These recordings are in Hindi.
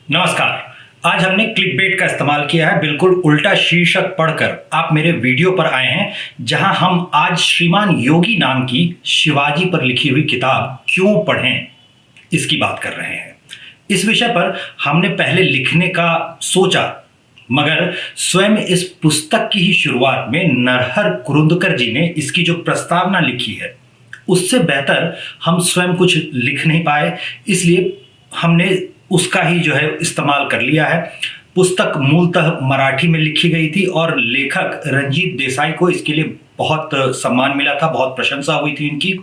नमस्कार। आज हमने क्लिकबेट का इस्तेमाल किया है। बिल्कुल उल्टा शीर्षक पढ़कर आप मेरे वीडियो पर आए हैं, जहां हम आज श्रीमान योगी नाम की शिवाजी पर लिखी हुई किताब क्यों पढ़ें इसकी बात कर रहे हैं। इस विषय पर हमने पहले लिखने का सोचा, मगर स्वयं इस पुस्तक की ही शुरुआत में नरहर कुरुंदकर जी ने इसकी जो प्रस्तावना लिखी है, उससे बेहतर हम स्वयं कुछ लिख नहीं पाए, इसलिए हमने उसका ही जो है इस्तेमाल कर लिया है। पुस्तक मूलतः मराठी में लिखी गई थी और लेखक रंजीत देसाई को इसके लिए बहुत सम्मान मिला था, बहुत प्रशंसा हुई थी इनकी।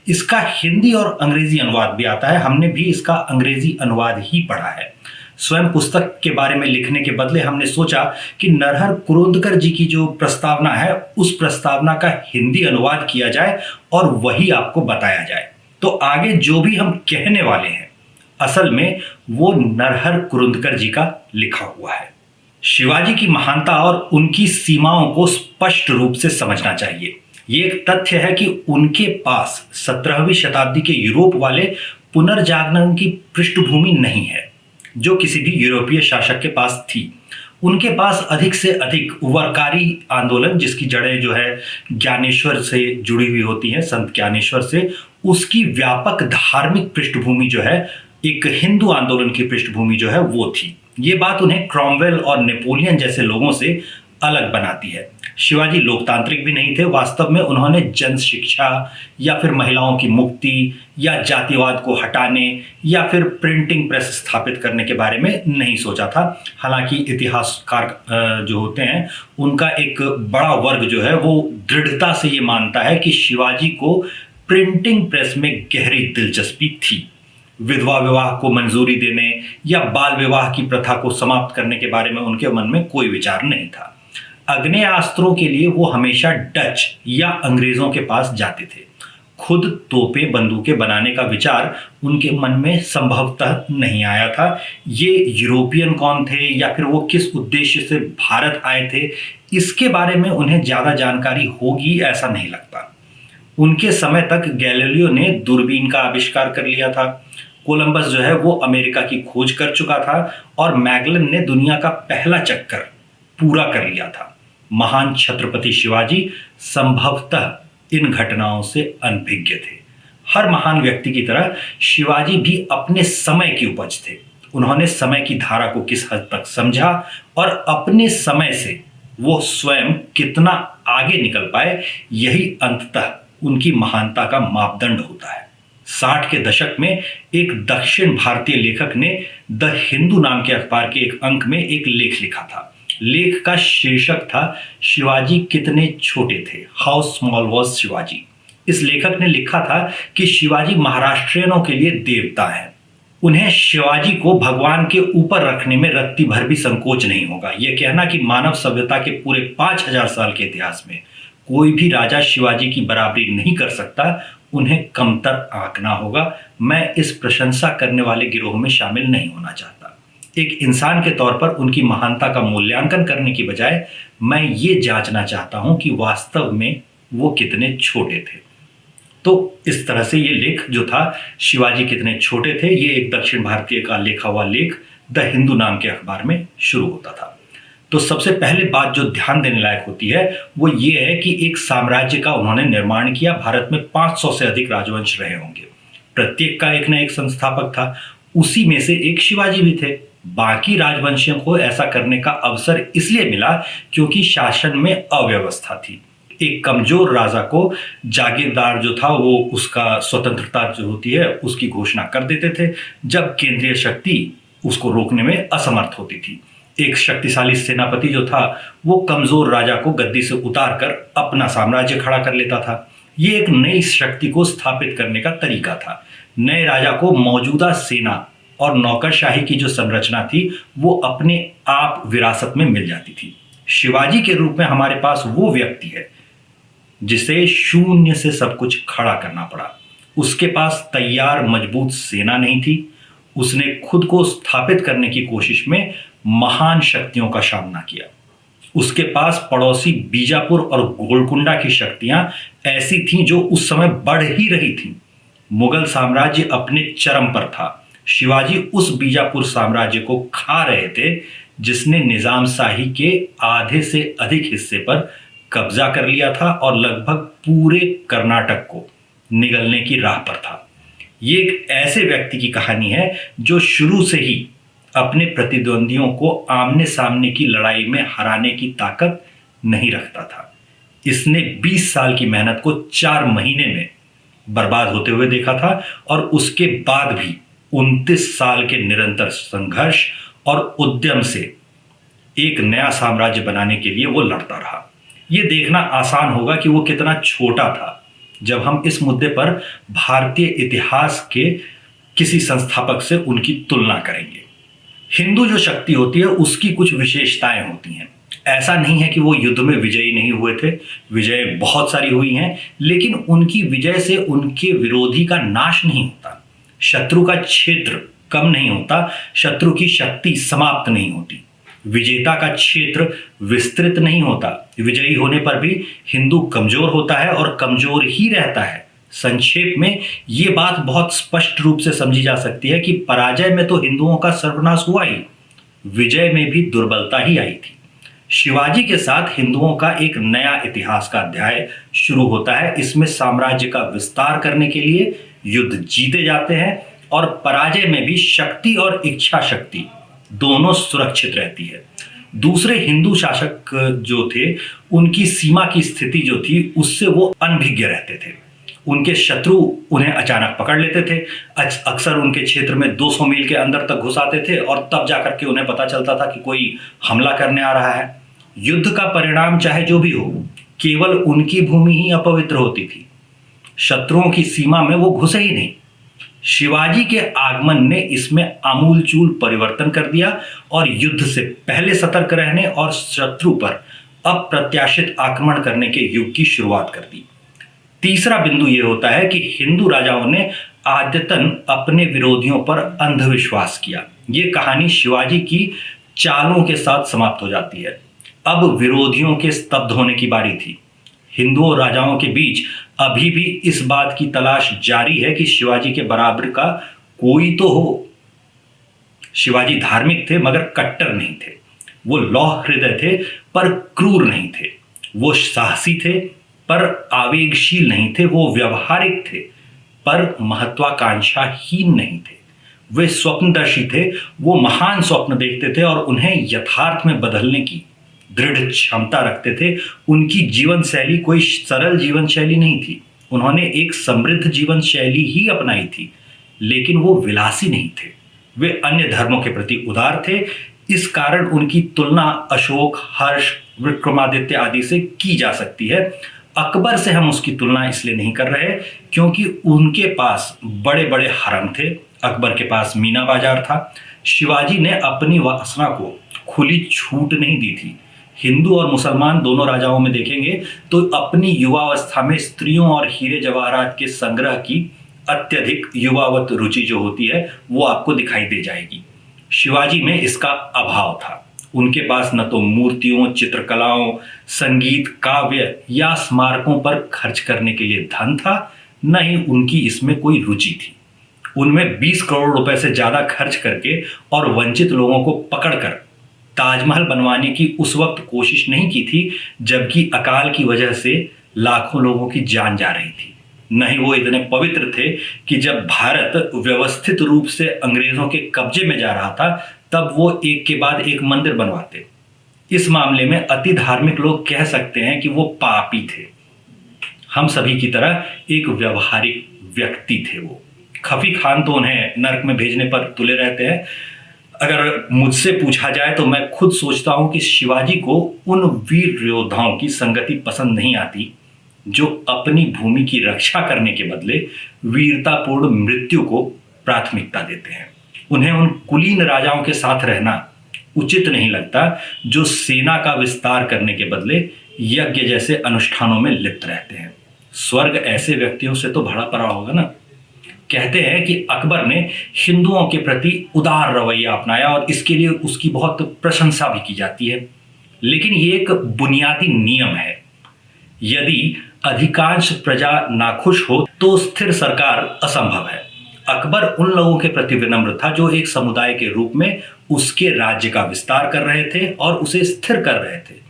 इसका हिंदी और अंग्रेजी अनुवाद भी आता है। हमने भी इसका अंग्रेजी अनुवाद ही पढ़ा है। स्वयं पुस्तक के बारे में लिखने के बदले हमने सोचा कि नरहर कुरुंदकर जी की जो प्रस्तावना है, उस प्रस्तावना का हिंदी अनुवाद किया जाए और वही आपको बताया जाए। तो आगे जो भी हम कहने वाले हैं, असल में वो नरहर कुरुंदकर जी का लिखा हुआ है। शिवाजी की महानता और उनकी सीमाओं को स्पष्ट रूप से समझना चाहिए। ये एक तथ्य है कि उनके पास 17वीं शताब्दी के यूरोप वाले पुनर्जागरण की पृष्ठभूमि नहीं है, जो किसी भी यूरोपीय शासक के पास थी। उनके पास अधिक से अधिक उवर्कारी आंदोलन, जिसकी जड़ें जो है ज्ञानेश्वर से जुड़ी हुई होती हैं, संत ज्ञानेश्वर से, उसकी व्यापक धार्मिक पृष्ठभूमि जो है, एक हिंदू आंदोलन की पृष्ठभूमि जो है वो थी। ये बात उन्हें क्रॉमवेल और नेपोलियन जैसे लोगों से अलग बनाती है। शिवाजी लोकतांत्रिक भी नहीं थे। वास्तव में उन्होंने जन शिक्षा या फिर महिलाओं की मुक्ति या जातिवाद को हटाने या फिर प्रिंटिंग प्रेस स्थापित करने के बारे में नहीं सोचा था। हालांकि इतिहासकार जो होते हैं, उनका एक बड़ा वर्ग जो है वो दृढ़ता से ये मानता है कि शिवाजी को प्रिंटिंग प्रेस में गहरी दिलचस्पी थी। विधवा विवाह को मंजूरी देने या बाल विवाह की प्रथा को समाप्त करने के बारे में उनके मन में कोई विचार नहीं था। आग्नेयास्त्रों के लिए वो हमेशा डच या अंग्रेजों के पास जाते थे। खुद तोपें बंदूकें बनाने का विचार उनके मन में संभवतः नहीं आया था। ये यूरोपियन कौन थे या फिर वो किस उद्देश्य से भारत आए थे, इसके बारे में उन्हें ज्यादा जानकारी होगी ऐसा नहीं लगता। उनके समय तक गैलीलियो ने दूरबीन का आविष्कार कर लिया था। कोलंबस जो है वो अमेरिका की खोज कर चुका था और मैगलन ने दुनिया का पहला चक्कर पूरा कर लिया था। महान छत्रपति शिवाजी संभवतः इन घटनाओं से अनभिज्ञ थे। हर महान व्यक्ति की तरह शिवाजी भी अपने समय की उपज थे। उन्होंने समय की धारा को किस हद तक समझा और अपने समय से वो स्वयं कितना आगे निकल पाए, यही अंततः उनकी महानता का मापदंड होता है। 60 के दशक में एक दक्षिण भारतीय लेखक ने द हिंदू नाम के अखबार के एक अंक में एक लेख लिखा था। लेख का शीर्षक था शिवाजी कितने छोटे थे, हाउ स्मॉल वॉज शिवाजी। इस लेखक ने लिखा था कि शिवाजी महाराष्ट्रियनों के लिए देवता हैं। उन्हें शिवाजी को भगवान के ऊपर रखने में रत्ती भर भी संकोच नहीं होगा। यह कहना कि मानव सभ्यता के पूरे 5000 साल के इतिहास में कोई भी राजा शिवाजी की बराबरी नहीं कर सकता, उन्हें कमतर आंकना होगा। मैं इस प्रशंसा करने वाले गिरोह में शामिल नहीं होना चाहता। एक इंसान के तौर पर उनकी महानता का मूल्यांकन करने की बजाय मैं ये जांचना चाहता हूं कि वास्तव में वो कितने छोटे थे। तो इस तरह से ये लेख जो था, शिवाजी कितने छोटे थे, ये एक दक्षिण भारतीय का लिखा हुआ लेख द हिंदू नाम के अखबार में शुरू होता था। तो सबसे पहले बात जो ध्यान देने लायक होती है वो ये है कि एक साम्राज्य का उन्होंने निर्माण किया। भारत में 500 से अधिक राजवंश रहे होंगे। प्रत्येक का एक न एक संस्थापक था। उसी में से एक शिवाजी भी थे। बाकी राजवंशियों को ऐसा करने का अवसर इसलिए मिला क्योंकि शासन में अव्यवस्था थी। एक कमजोर राजा को जागीरदार जो था वो उसका स्वतंत्रता जो होती है उसकी घोषणा कर देते थे, जब केंद्रीय शक्ति उसको रोकने में असमर्थ होती थी। एक शक्तिशाली सेनापति जो था वो कमजोर राजा को गद्दी से उतार कर अपना साम्राज्य खड़ा कर लेता था। ये एक नई शक्ति को स्थापित करने का तरीका था। नए राजा को मौजूदा सेना और नौकरशाही की जो संरचना थी वो अपने आप विरासत में मिल जाती थी। शिवाजी के रूप में हमारे पास वो व्यक्ति है जिसे शून्य से सब कुछ खड़ा करना पड़ा। उसके पास तैयार मजबूत सेना नहीं थी। उसने खुद को स्थापित करने की कोशिश में महान शक्तियों का सामना किया। उसके पास पड़ोसी बीजापुर और गोलकुंडा की शक्तियां ऐसी थीं जो उस समय बढ़ ही रही थीं। मुगल साम्राज्य अपने चरम पर था। शिवाजी उस बीजापुर साम्राज्य को खा रहे थे जिसने निजाम शाही के आधे से अधिक हिस्से पर कब्जा कर लिया था और लगभग पूरे कर्नाटक को निगलने की राह पर था। ये एक ऐसे व्यक्ति की कहानी है जो शुरू से ही अपने प्रतिद्वंदियों को आमने सामने की लड़ाई में हराने की ताकत नहीं रखता था। इसने 20 साल की मेहनत को 4 महीने में बर्बाद होते हुए देखा था और उसके बाद भी 29 साल के निरंतर संघर्ष और उद्यम से एक नया साम्राज्य बनाने के लिए वो लड़ता रहा। ये देखना आसान होगा कि वो कितना छोटा था जब हम इस मुद्दे पर भारतीय इतिहास के किसी संस्थापक से उनकी तुलना करेंगे। हिंदू जो शक्ति होती है उसकी कुछ विशेषताएं होती हैं। ऐसा नहीं है कि वो युद्ध में विजयी नहीं हुए थे, विजय बहुत सारी हुई हैं, लेकिन उनकी विजय से उनके विरोधी का नाश नहीं होता, शत्रु का क्षेत्र कम नहीं होता, शत्रु की शक्ति समाप्त नहीं होती, विजेता का क्षेत्र विस्तृत नहीं होता। विजयी होने पर भी हिंदू कमजोर होता है और कमजोर ही रहता है। संक्षेप में ये बात बहुत स्पष्ट रूप से समझी जा सकती है कि पराजय में तो हिंदुओं का सर्वनाश हुआ ही, विजय में भी दुर्बलता ही आई थी। शिवाजी के साथ हिंदुओं का एक नया इतिहास का अध्याय शुरू होता है। इसमें साम्राज्य का विस्तार करने के लिए युद्ध जीते जाते हैं और पराजय में भी शक्ति और इच्छा शक्ति दोनों सुरक्षित रहती है। दूसरे हिंदू शासक जो थे उनकी सीमा की स्थिति जो थी उससे वो अनभिज्ञ रहते थे। उनके शत्रु उन्हें अचानक पकड़ लेते थे, अक्सर उनके क्षेत्र में 200 मील के अंदर तक घुस आते थे और तब जाकर के उन्हें पता चलता था कि कोई हमला करने आ रहा है। युद्ध का परिणाम चाहे जो भी हो, केवल उनकी भूमि ही अपवित्र होती थी, शत्रुओं की सीमा में वो घुसे ही नहीं। शिवाजी के आगमन ने इसमें आमूलचूल परिवर्तन कर दिया और युद्ध से पहले सतर्क रहने और शत्रु पर अप्रत्याशित आक्रमण करने के युग की शुरुआत कर दी। तीसरा बिंदु यह होता है कि हिंदू राजाओं ने आद्यतन अपने विरोधियों पर अंधविश्वास किया। यह कहानी शिवाजी की चालों के साथ समाप्त हो जाती है। अब विरोधियों के स्तब्ध होने की बारी थी। हिंदू राजाओं के बीच अभी भी इस बात की तलाश जारी है कि शिवाजी के बराबर का कोई तो हो। शिवाजी धार्मिक थे मगर कट्टर नहीं थे, वो लौह हृदय थे पर क्रूर नहीं थे, वो साहसी थे पर आवेगशील नहीं थे, वो व्यवहारिक थे पर महत्वाकांक्षाहीन नहीं थे, वे स्वप्नदर्शी थे, वो महान स्वप्न देखते थे और उन्हें यथार्थ में बदलने की दृढ़ क्षमता रखते थे। उनकी जीवन शैली कोई सरल जीवन शैली नहीं थी, उन्होंने एक समृद्ध जीवन शैली ही अपनाई थी, लेकिन वो विलासी नहीं थे। वे अन्य धर्मों के प्रति उदार थे। इस कारण उनकी तुलना अशोक, हर्ष, विक्रमादित्य आदि से की जा सकती है। अकबर से हम उसकी तुलना इसलिए नहीं कर रहे क्योंकि उनके पास बड़े बड़े हरम थे, अकबर के पास मीना बाजार था। शिवाजी ने अपनी वासना को खुली छूट नहीं दी थी। हिंदू और मुसलमान दोनों राजाओं में देखेंगे तो अपनी युवावस्था में स्त्रियों और हीरे जवाहरात के संग्रह की अत्यधिक युवावत रुचि जो होती है वो आपको दिखाई दे जाएगी। शिवाजी में इसका अभाव था। उनके पास न तो मूर्तियों, चित्रकलाओं, संगीत, काव्य या स्मारकों पर खर्च करने के लिए धन था, न ही उनकी इसमें कोई रुचि थी। उनमें 20 करोड़ रुपए से ज्यादा खर्च करके और वंचित लोगों को पकड़कर ताजमहल बनवाने की उस वक्त कोशिश नहीं की थी जबकि अकाल की वजह से लाखों लोगों की जान जा रही थी। न ही वो इतने पवित्र थे कि जब भारत व्यवस्थित रूप से अंग्रेजों के कब्जे में जा रहा था तब वो एक के बाद एक मंदिर बनवाते। इस मामले में अति धार्मिक लोग कह सकते हैं कि वो पापी थे। हम सभी की तरह एक व्यवहारिक व्यक्ति थे वो। खफी खान तो उन्हें नर्क में भेजने पर तुले रहते हैं। अगर मुझसे पूछा जाए तो मैं खुद सोचता हूं कि शिवाजी को उन वीर योद्धाओं की संगति पसंद नहीं आती जो अपनी भूमि की रक्षा करने के बदले वीरतापूर्ण मृत्यु को प्राथमिकता देते हैं। उन्हें उन कुलीन राजाओं के साथ रहना उचित नहीं लगता जो सेना का विस्तार करने के बदले यज्ञ जैसे अनुष्ठानों में लिप्त रहते हैं। स्वर्ग ऐसे व्यक्तियों से तो भरा पड़ा होगा ना। कहते हैं कि अकबर ने हिंदुओं के प्रति उदार रवैया अपनाया और इसके लिए उसकी बहुत प्रशंसा भी की जाती है, लेकिन ये एक बुनियादी नियम है। यदि अधिकांश प्रजा नाखुश हो तो स्थिर सरकार असंभव है। अकबर उन लोगों के प्रति विनम्र था जो एक समुदाय के रूप में उसके राज्य का विस्तार कर रहे थे और उसे स्थिर कर रहे थे।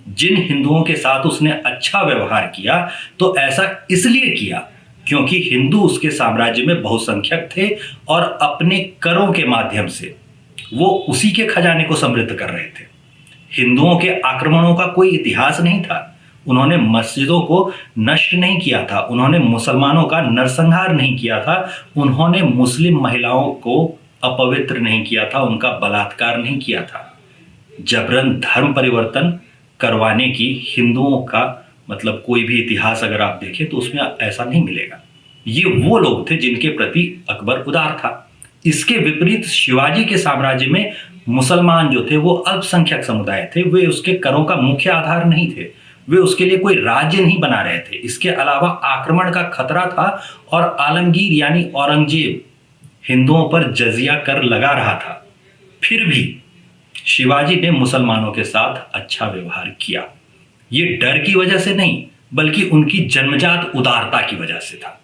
जिन हिंदुओं के साथ उसने अच्छा व्यवहार किया तो ऐसा इसलिए किया क्योंकि हिंदू उसके साम्राज्य में बहुसंख्यक थे और अपने करों के माध्यम से वो उसी के खजाने को समृद्ध कर रहे थे। हिंदुओं के आक्रमणों का कोई इतिहास नहीं था। उन्होंने मस्जिदों को नष्ट नहीं किया था, उन्होंने मुसलमानों का नरसंहार नहीं किया था, उन्होंने मुस्लिम महिलाओं को अपवित्र नहीं किया था, उनका बलात्कार नहीं किया था। जबरन धर्म परिवर्तन करवाने की हिंदुओं का मतलब कोई भी इतिहास अगर आप देखें तो उसमें ऐसा नहीं मिलेगा। ये वो लोग थे जिनके प्रति अकबर उदार था। इसके विपरीत शिवाजी के साम्राज्य में मुसलमान जो थे वो अल्पसंख्यक समुदाय थे, वे उसके करों का मुख्य आधार नहीं थे, वे उसके लिए कोई राज्य नहीं बना रहे थे। इसके अलावा आक्रमण का खतरा था और आलमगीर यानी औरंगजेब हिंदुओं पर जजिया कर लगा रहा था। फिर भी शिवाजी ने मुसलमानों के साथ अच्छा व्यवहार किया। ये डर की वजह से नहीं बल्कि उनकी जन्मजात उदारता की वजह से था।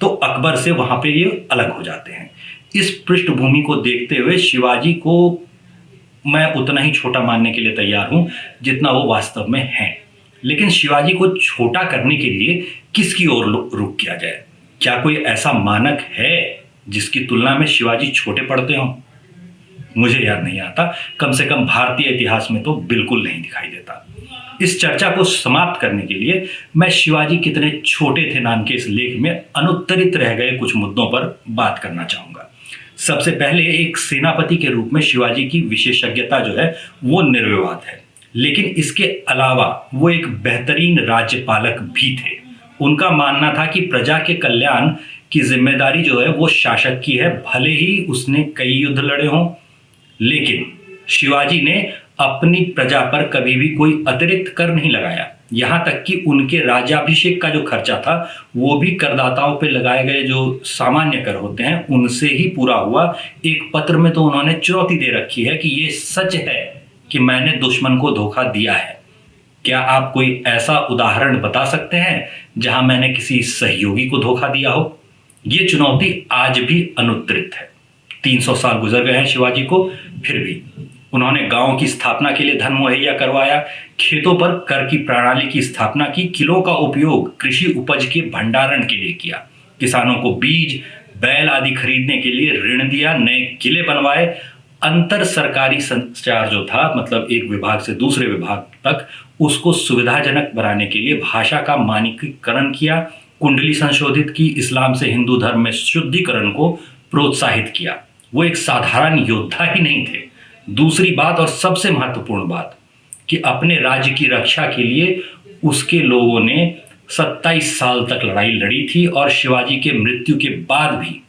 तो अकबर से वहां पे ये अलग हो जाते हैं। इस पृष्ठभूमि को देखते हुए शिवाजी को मैं उतना ही छोटा मानने के लिए तैयार हूं जितना वो वास्तव में है। लेकिन शिवाजी को छोटा करने के लिए किसकी ओर रुख किया जाए? क्या कोई ऐसा मानक है जिसकी तुलना में शिवाजी छोटे पड़ते हों? मुझे याद नहीं आता, कम से कम भारतीय इतिहास में तो बिल्कुल नहीं दिखाई देता। इस चर्चा को समाप्त करने के लिए मैं शिवाजी कितने छोटे थे नाम के इस लेख में अनुत्तरित रह गए कुछ मुद्दों पर बात करना चाहूंगा। सबसे पहले एक सेनापति के रूप में शिवाजी की विशेषज्ञता जो है वो निर्विवाद है, लेकिन इसके अलावा वो एक बेहतरीन राज्यपालक भी थे। उनका मानना था कि प्रजा के कल्याण की जिम्मेदारी जो है वो शासक की है, भले ही उसने कई युद्ध लड़े हों। लेकिन शिवाजी ने अपनी प्रजा पर कभी भी कोई अतिरिक्त कर नहीं लगाया। यहां तक कि उनके राज्याभिषेक का जो खर्चा था वो भी करदाताओं पे लगाए गए जो सामान्य कर होते हैं उनसे ही पूरा हुआ। एक पत्र में तो उन्होंने चुनौती दे रखी है कि ये सच है कि मैंने दुश्मन को धोखा दिया है। क्या आप कोई ऐसा उदाहरण बता सकते हैं जहां मैंने किसी सहयोगी को धोखा दिया हो? ये चुनौती आज भी अनुत्तरित है। 300 साल गुजर गए हैं शिवाजी को, फिर भी उन्होंने गांव की स्थापना के लिए धन मुहैया करवाया, खेतों पर कर की प्रणाली की स्थापना की, किलों का उपयोग कृषि उपज के भंडारण के लिए किया, किसानों को बीज बैल आदि खरीदने के लिए ऋण दिया, नए किले बनवाए, अंतर सरकारी संचार जो था मतलब एक विभाग से दूसरे विभाग तक उसको सुविधाजनक बनाने के लिए भाषा का मानकीकरण किया, कुंडली संशोधित की, इस्लाम से हिंदू धर्म में शुद्धिकरण को प्रोत्साहित किया। वो एक साधारण योद्धा ही नहीं थे। दूसरी बात और सबसे महत्वपूर्ण बात कि अपने राज्य की रक्षा के लिए उसके लोगों ने 27 साल तक लड़ाई लड़ी थी और शिवाजी के मृत्यु के बाद भी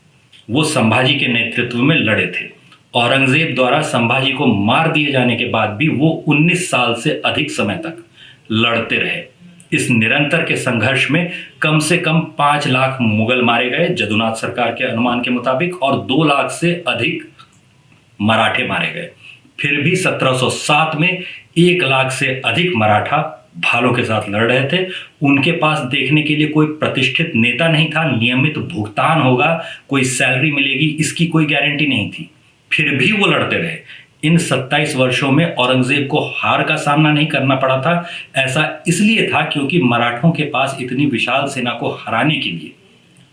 वो संभाजी के नेतृत्व में लड़े थे। औरंगजेब द्वारा संभाजी को मार दिए जाने के बाद भी वो 19 साल से अधिक समय तक लड़ते रहे। इस निरंतर के संघर्ष में कम से कम 5 लाख मुगल मारे गए जदुनाथ सरकार के अनुमान के मुताबिक और 2 लाख से अधिक मराठे मारे गए। फिर भी 1707 में 1 लाख से अधिक मराठा भालों के साथ लड़ रहे थे। उनके पास देखने के लिए कोई प्रतिष्ठित नेता नहीं था, नियमित भुगतान होगा, कोई सैलरी मिलेगी, इसकी कोई गारंटी नहीं थी। फिर भी वो लड़ते रहे। इन 27 वर्षों में औरंगजेब को हार का सामना नहीं करना पड़ा था। ऐसा इसलिए था क्योंकि मराठों के पास इतनी विशाल सेना को हराने के लिए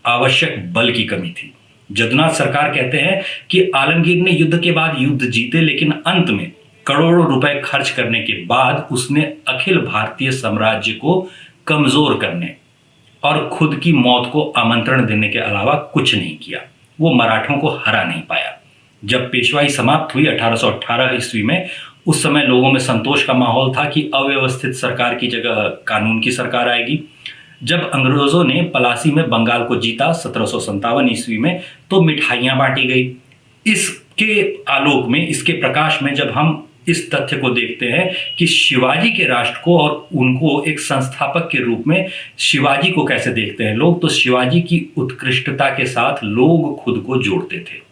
आवश्यक बल की कमी थी। जदुनाथ सरकार कहते हैं कि आलमगीर ने युद्ध के बाद युद्ध जीते, लेकिन अंत में करोड़ों रुपए खर्च करने के बाद उसने अखिल भारतीय साम्राज्य को कमजोर करने और खुद की मौत को आमंत्रण देने के अलावा कुछ नहीं किया। वो मराठों को हरा नहीं पाया। जब पेशवाई समाप्त हुई 1818 ईस्वी में, उस समय लोगों में संतोष का माहौल था कि अव्यवस्थित सरकार की जगह कानून की सरकार आएगी। जब अंग्रेजों ने पलासी में बंगाल को जीता 1757 ईस्वी में, तो मिठाइयां बांटी गई। इसके आलोक में, इसके प्रकाश में जब हम इस तथ्य को देखते हैं कि शिवाजी के राष्ट्र को और उनको एक संस्थापक के रूप में शिवाजी को कैसे देखते हैं लोग, तो शिवाजी की उत्कृष्टता के साथ लोग खुद को जोड़ते थे।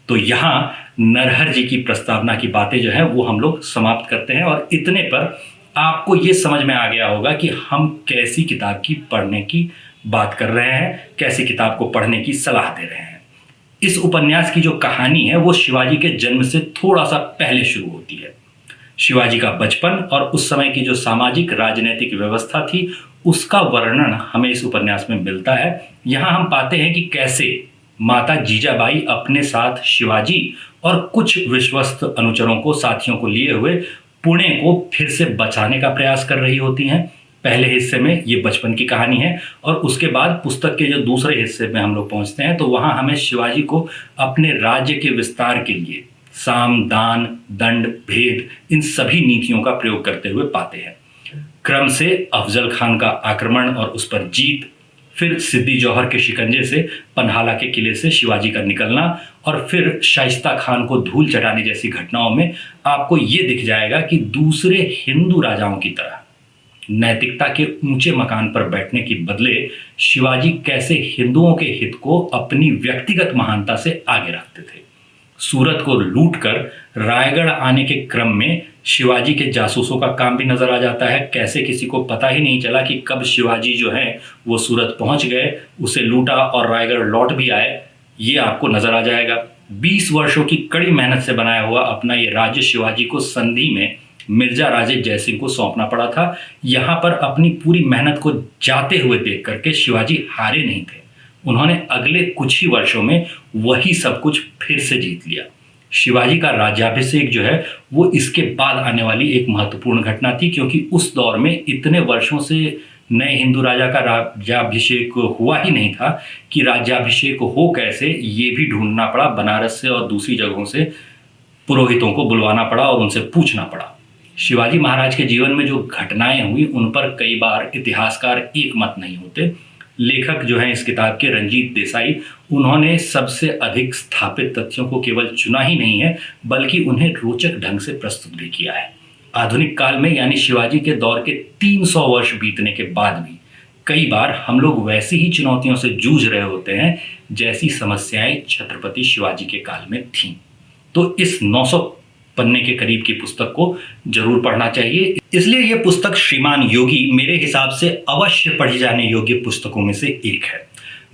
तो यहाँ नरहर जी की प्रस्तावना की बातें जो है वो हम लोग समाप्त करते हैं और इतने पर आपको ये समझ में आ गया होगा कि हम कैसी किताब की पढ़ने की बात कर रहे हैं, कैसी किताब को पढ़ने की सलाह दे रहे हैं। इस उपन्यास की जो कहानी है वो शिवाजी के जन्म से थोड़ा सा पहले शुरू होती है। शिवाजी का बचपन और उस समय की जो सामाजिक राजनीतिक व्यवस्था थी उसका वर्णन हमें इस उपन्यास में मिलता है। यहाँ हम पाते हैं कि कैसे माता जीजाबाई अपने साथ शिवाजी और कुछ विश्वस्त अनुचरों को, साथियों को लिए हुए पुणे को फिर से बचाने का प्रयास कर रही होती हैं। पहले हिस्से में ये बचपन की कहानी है और उसके बाद पुस्तक के जो दूसरे हिस्से में हम लोग पहुंचते हैं तो वहां हमें शिवाजी को अपने राज्य के विस्तार के लिए साम, दान, दंड, भेद, इन सभी नीतियों का प्रयोग करते हुए पाते हैं। क्रम से अफजल खान का आक्रमण और उस पर जीत, फिर सिद्दी जौहर के शिकंजे से पन्हाला के किले से शिवाजी का निकलना और फिर शाइस्ता खान को धूल चटाने जैसी घटनाओं में आपको ये दिख जाएगा कि दूसरे हिंदू राजाओं की तरह नैतिकता के ऊंचे मकान पर बैठने की बदले शिवाजी कैसे हिंदुओं के हित को अपनी व्यक्तिगत महानता से आगे रखते थे। सूरत को लूटकर रायगढ़ आने के क्रम में शिवाजी के जासूसों का काम भी नजर आ जाता है। कैसे किसी को पता ही नहीं चला कि कब शिवाजी जो है वो सूरत पहुंच गए, उसे लूटा और रायगढ़ लौट भी आए, ये आपको नजर आ जाएगा। 20 वर्षों की कड़ी मेहनत से बनाया हुआ अपना ये राज्य शिवाजी को संधि में मिर्जा राजे जयसिंह को सौंपना पड़ा था। यहाँ पर अपनी पूरी मेहनत को जाते हुए देख करके शिवाजी हारे नहीं थे। उन्होंने अगले कुछ ही वर्षों में वही सब कुछ फिर से जीत लिया। शिवाजी का राज्याभिषेक जो है वो इसके बाद आने वाली एक महत्वपूर्ण घटना थी, क्योंकि उस दौर में इतने वर्षों से नए हिंदू राजा का राज्याभिषेक हुआ ही नहीं था कि राज्याभिषेक हो कैसे ये भी ढूंढना पड़ा। बनारस से और दूसरी जगहों से पुरोहितों को बुलवाना पड़ा और उनसे पूछना पड़ा। शिवाजी महाराज के जीवन में जो घटनाएं हुई उन पर कई बार इतिहासकार एक मत नहीं होते। लेखक जो हैं इस किताब के, रंजीत देसाई, उन्होंने सबसे अधिक स्थापित तथ्यों को केवल चुना ही नहीं है बल्कि उन्हें रोचक ढंग से प्रस्तुत भी किया है। आधुनिक काल में यानी शिवाजी के दौर के 300 वर्ष बीतने के बाद भी कई बार हम लोग वैसी ही चुनौतियों से जूझ रहे होते हैं जैसी समस्याएं छत्रपति शिवाजी के काल में थीं। तो इस 900 पन्ने के करीब की पुस्तक को जरूर पढ़ना चाहिए। इसलिए यह पुस्तक श्रीमान योगी मेरे हिसाब से अवश्य पढ़ी जाने योग्य पुस्तकों में से एक है।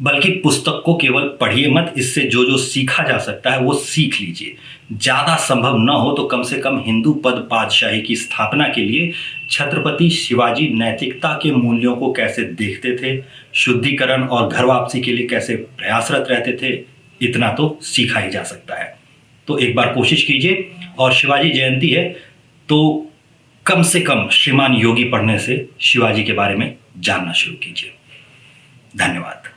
बल्कि पुस्तक को केवल पढ़िए मत, इससे जो जो सीखा जा सकता है वो सीख लीजिए। ज़्यादा संभव न हो तो कम से कम हिंदू पद पातशाही की स्थापना के लिए छत्रपति शिवाजी नैतिकता के मूल्यों को कैसे देखते थे, शुद्धिकरण और घर वापसी के लिए कैसे प्रयासरत रहते थे, इतना तो सीखा ही जा सकता है। तो एक बार कोशिश कीजिए, और शिवाजी जयंती है तो कम से कम श्रीमान योगी पढ़ने से शिवाजी के बारे में जानना शुरू कीजिए। धन्यवाद।